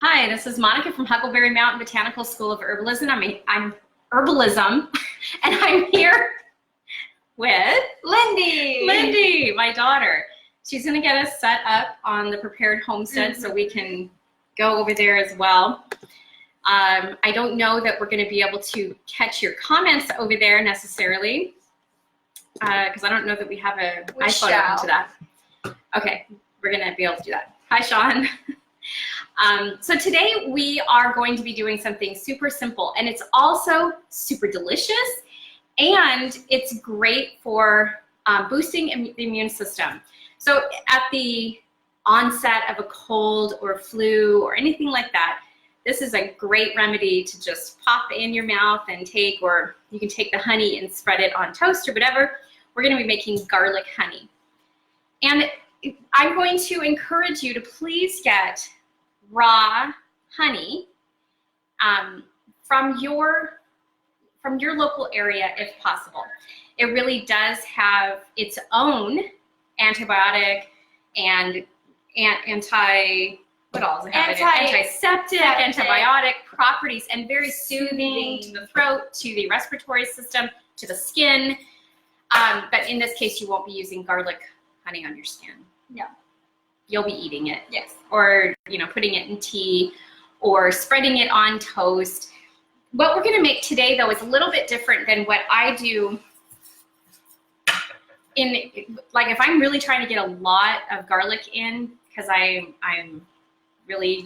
Hi, this is Monica from Huckleberry Mountain Botanical School of Herbalism. I'm herbalism, and I'm here with Lindy, my daughter. She's going to get us set up on the prepared homestead so we can go over there as well. I don't know that we're going to be able to catch your comments over there necessarily because I don't know that we have an iPhone open to that. Okay, we're going to be able to do that. Hi, Sean. So today we are going to be doing something super simple, and it's also super delicious, and it's great for boosting the immune system. So at the onset of a cold or flu or anything like that, this is a great remedy to just pop in your mouth and take, or you can take the honey and spread it on toast or whatever. We're going to be making garlic honey. And I'm going to encourage you to please get raw honey from your local area if possible. It really does have its own antibiotic and antiseptic, antibiotic properties, and very soothing to the throat, to the respiratory system, to the skin. But in this case, you won't be using garlic honey on your skin. No. You'll be eating it. Yes. Or, putting it in tea or spreading it on toast. What we're going to make today, though, is a little bit different than what I do if I'm really trying to get a lot of garlic in, because I'm really,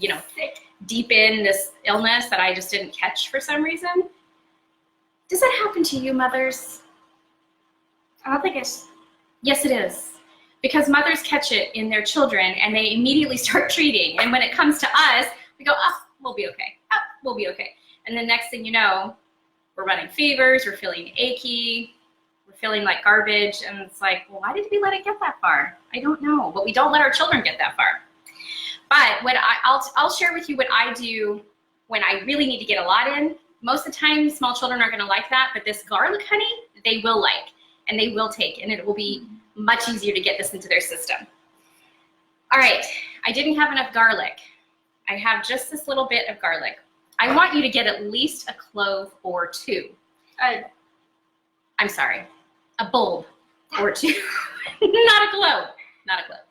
deep in this illness that I just didn't catch for some reason. Does that happen to you, mothers? I don't think it's... Yes, it is. Because mothers catch it in their children and they immediately start treating. And when it comes to us, we go, oh, we'll be okay. Oh, we'll be okay. And the next thing you know, we're running fevers, we're feeling achy, we're feeling like garbage. And it's like, well, why did we let it get that far? I don't know. But we don't let our children get that far. But I'll share with you what I do when I really need to get a lot in. Most of the time, small children aren't going to like that. But this garlic honey, they will like. And they will take. And it will be much easier to get this into their system. All right, I didn't have enough garlic. I have just this little bit of garlic. I want you to get at least a clove or two. I'm sorry, a bulb or two. Not a clove, not a clove.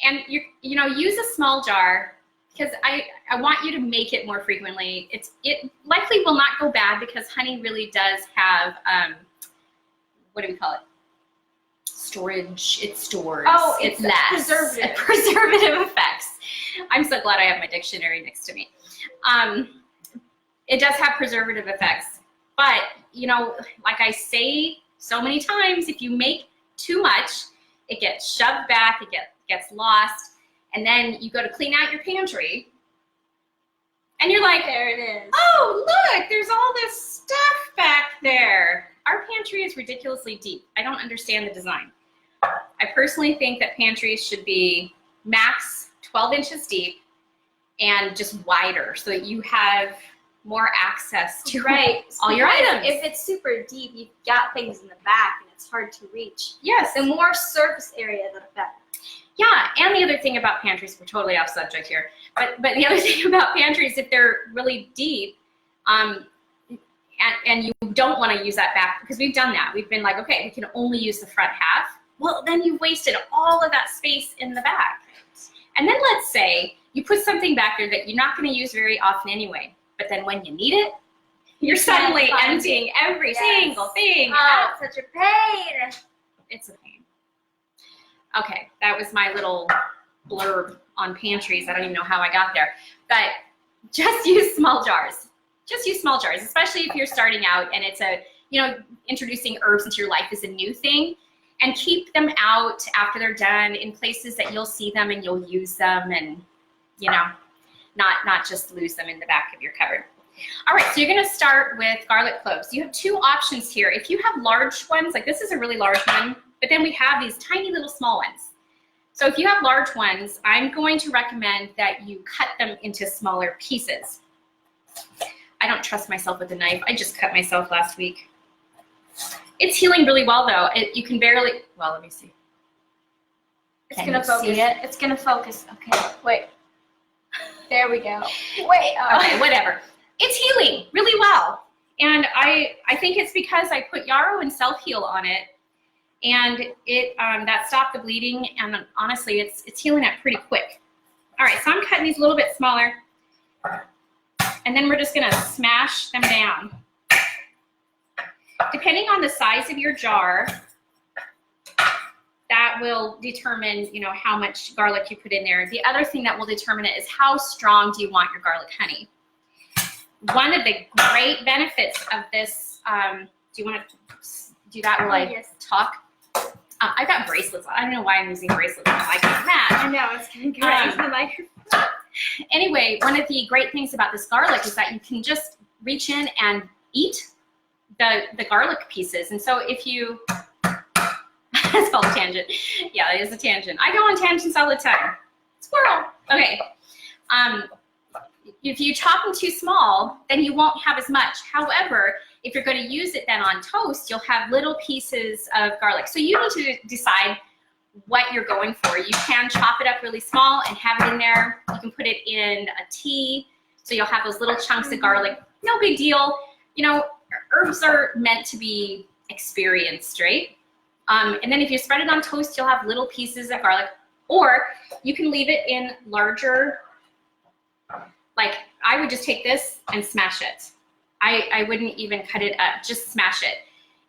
And use a small jar, because I want you to make it more frequently. It likely will not go bad because honey really does have, what do we call it? Storage. It stores. Oh, it lasts. Preservative effects. I'm so glad I have my dictionary next to me. It does have preservative effects, but like I say so many times, if you make too much, it gets shoved back, it gets lost, and then you go to clean out your pantry, and you're like, there it is. Oh, look, there's all this stuff back there. Our pantry is ridiculously deep. I don't understand the design. I personally think that pantries should be max 12 inches deep and just wider so that you have more access to all your items. If it's super deep, you've got things in the back and it's hard to reach. Yes. The more surface area, the better. Yeah, and the other thing about pantries, we're totally off subject here, but the other thing about pantries, if they're really deep, and you don't want to use that back, because we've done that. We've been like, okay, we can only use the front half. Well, then you've wasted all of that space in the back. And then let's say you put something back there that you're not going to use very often anyway, but then when you need it, you're suddenly emptying every single thing out. Such a pain. It's a pain. Okay, that was my little blurb on pantries. I don't even know how I got there. But just use small jars. Just use small jars, especially if you're starting out and it's introducing herbs into your life is a new thing. And keep them out after they're done in places that you'll see them and you'll use them, and not just lose them in the back of your cupboard. All right, so you're going to start with garlic cloves. You have two options here. If you have large ones, like this is a really large one, but then we have these tiny little small ones. So if you have large ones, I'm going to recommend that you cut them into smaller pieces. I don't trust myself with a knife. I just cut myself last week. It's healing really well, though. You can barely, well, let me see. It's going to focus. It's going to focus. Okay, wait. There we go. Wait. Okay, whatever. It's healing really well. And I think it's because I put yarrow and self-heal on it, and it that stopped the bleeding, and honestly, it's healing up pretty quick. All right, so I'm cutting these a little bit smaller, and then we're just gonna smash them down. Depending on the size of your jar, that will determine, you know, how much garlic you put in there. The other thing that will determine it is how strong do you want your garlic honey. One of the great benefits of this, do you want to do that while I talk? I've got bracelets. I don't know why I'm using bracelets. I get mad. I know, it's going to graze the microphone. Anyway, one of the great things about this garlic is that you can just reach in and eat the garlic pieces. And so if you, it's called a tangent. Yeah, it is a tangent. I go on tangents all the time. Squirrel. Okay. If you chop them too small, then you won't have as much. However, if you're going to use it then on toast, you'll have little pieces of garlic. So you need to decide what you're going for. You can chop it up really small and have it in there. You can put it in a tea, so you'll have those little chunks of garlic. No big deal. You know, herbs are meant to be experienced, right? And then if you spread it on toast, you'll have little pieces of garlic. Or you can leave it in larger, like I would just take this and smash it. I wouldn't even cut it up, just smash it.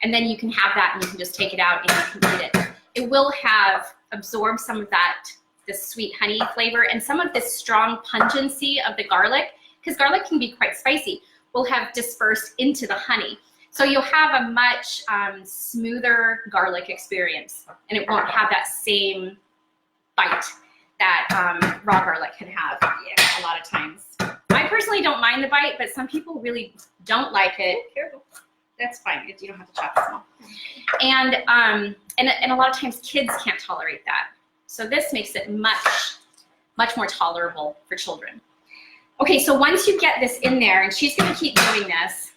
And then you can have that and you can just take it out and you can eat it. It will have absorbed some of that, this sweet honey flavor, and some of this strong pungency of the garlic, because garlic can be quite spicy, will have dispersed into the honey. So you'll have a much smoother garlic experience, and it won't have that same bite that raw garlic can have a lot of times. I personally don't mind the bite, but some people really don't like it. Careful. That's fine. You don't have to chop it small. And a lot of times kids can't tolerate that. So this makes it much more tolerable for children. Okay, so once you get this in there, and she's going to keep doing this,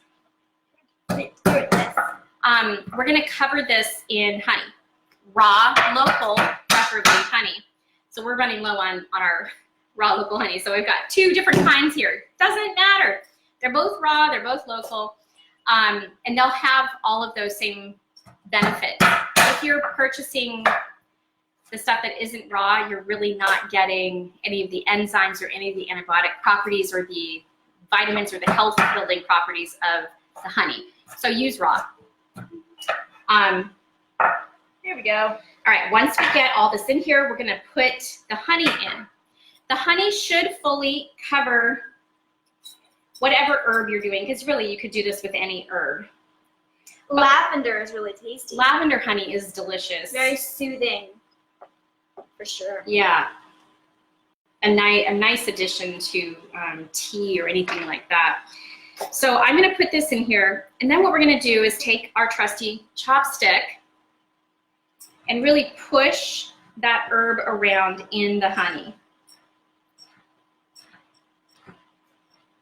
we're going to cover this in honey. Raw, local, preferably honey. So we're running low on our raw local honey. So we've got two different kinds here. Doesn't matter. They're both raw, they're both local, and they'll have all of those same benefits. If you're purchasing the stuff that isn't raw, you're really not getting any of the enzymes or any of the antibiotic properties or the vitamins or the health building properties of the honey. So use raw. Here we go. All right, once we get all this in here, we're gonna put the honey in. The honey should fully cover whatever herb you're doing, because really you could do this with any herb. Lavender is really tasty. Lavender honey is delicious. Very soothing, for sure. Yeah, a nice addition to tea or anything like that. So I'm gonna put this in here, and then what we're gonna do is take our trusty chopstick and really push that herb around in the honey.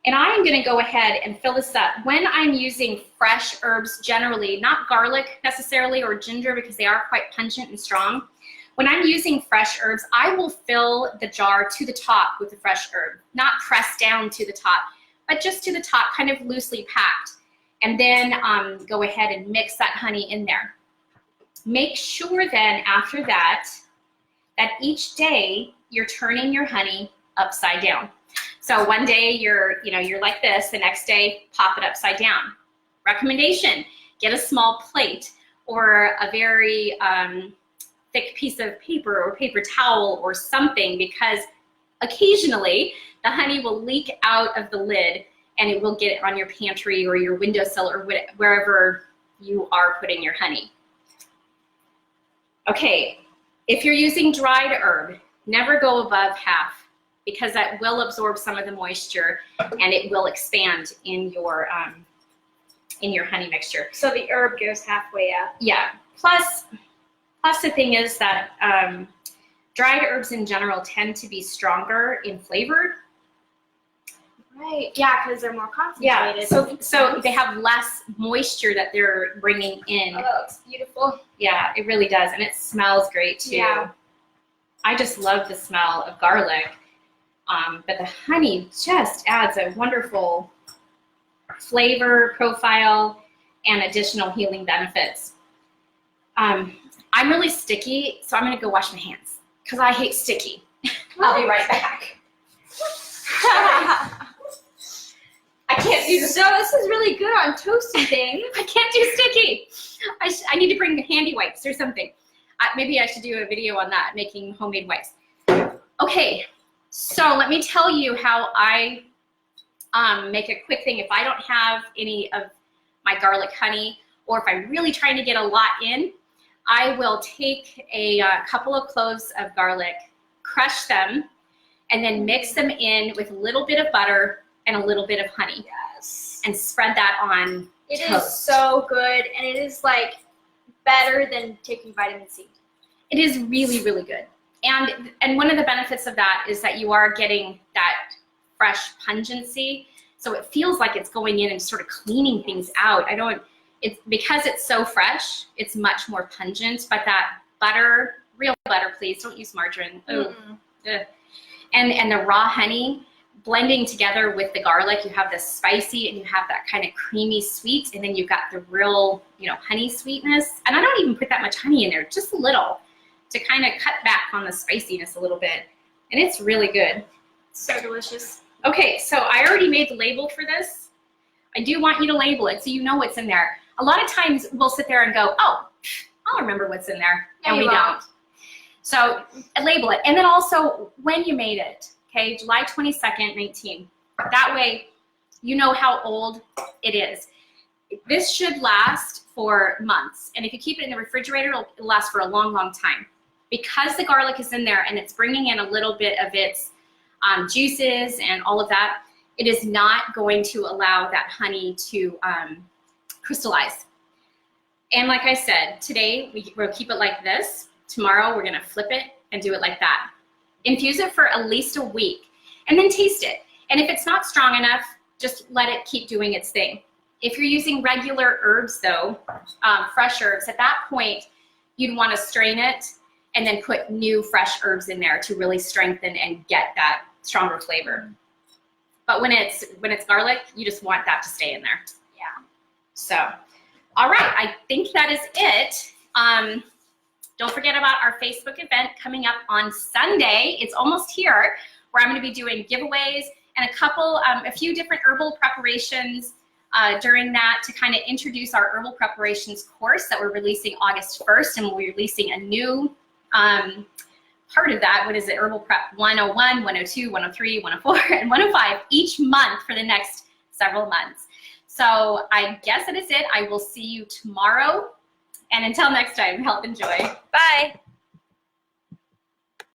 And I'm gonna go ahead and fill this up. When I'm using fresh herbs generally, not garlic necessarily or ginger because they are quite pungent and strong, when I'm using fresh herbs, I will fill the jar to the top with the fresh herb, not press down to the top, but just to the top, kind of loosely packed. And then go ahead and mix that honey in there. Make sure then after that, that each day you're turning your honey upside down. So one day you're like this, the next day pop it upside down. Recommendation, get a small plate or a very thick piece of paper or paper towel or something, because occasionally the honey will leak out of the lid and it will get on your pantry or your windowsill or wherever you are putting your honey. Okay, if you're using dried herb, never go above half, because that will absorb some of the moisture and it will expand in your honey mixture. So the herb goes halfway up. Yeah. Plus the thing is that dried herbs in general tend to be stronger in flavor. Right. Yeah, because they're more concentrated. Yeah. So they have less moisture that they're bringing in. Oh, it's beautiful. Yeah, it really does, and it smells great too. Yeah. I just love the smell of garlic. But the honey just adds a wonderful flavor profile and additional healing benefits. I'm really sticky, so I'm gonna go wash my hands because I hate sticky. I'll be right back. I can't do this. So this is really good on toasty things. I can't do sticky. I need to bring handy wipes or something. Maybe I should do a video on that, making homemade wipes. Okay, so let me tell you how I make a quick thing. If I don't have any of my garlic honey, or if I'm really trying to get a lot in, I will take a couple of cloves of garlic, crush them, and then mix them in with a little bit of butter and a little bit of honey. Yes. And spread that on It toast. is so good, and it is like better than taking vitamin C. It is really, really good. And one of the benefits of that is that you are getting that fresh pungency. So it feels like it's going in and sort of cleaning things out. It's because it's so fresh, it's much more pungent, but that butter, real butter, please, don't use margarine. And the raw honey blending together with the garlic, you have the spicy and you have that kind of creamy sweet, and then you've got the real, honey sweetness. And I don't even put that much honey in there, just a little, to kind of cut back on the spiciness a little bit. And it's really good. So delicious. Okay, so I already made the label for this. I do want you to label it so you know what's in there. A lot of times we'll sit there and go, oh, I'll remember what's in there, and we don't. So label it. And then also when you made it, okay, July 22nd, 19. That way you know how old it is. This should last for months. And if you keep it in the refrigerator, it'll last for a long, long time. Because the garlic is in there and it's bringing in a little bit of its juices and all of that, it is not going to allow that honey to crystallize. And like I said, today we'll keep it like this. Tomorrow we're gonna flip it and do it like that. Infuse it for at least a week and then taste it. And if it's not strong enough, just let it keep doing its thing. If you're using regular herbs though, fresh herbs, at that point, you'd wanna strain it and then put new fresh herbs in there to really strengthen and get that stronger flavor. But when it's garlic, you just want that to stay in there. Yeah. So, all right, I think that is it. Don't forget about our Facebook event coming up on Sunday. It's almost here, where I'm going to be doing giveaways and a few different herbal preparations during that to kind of introduce our herbal preparations course that we're releasing August 1st, and we'll be releasing a new part of that. What is it? Herbal Prep 101, 102, 103, 104, and 105 each month for the next several months. So I guess that is it. I will see you tomorrow. And until next time, health and joy. Bye.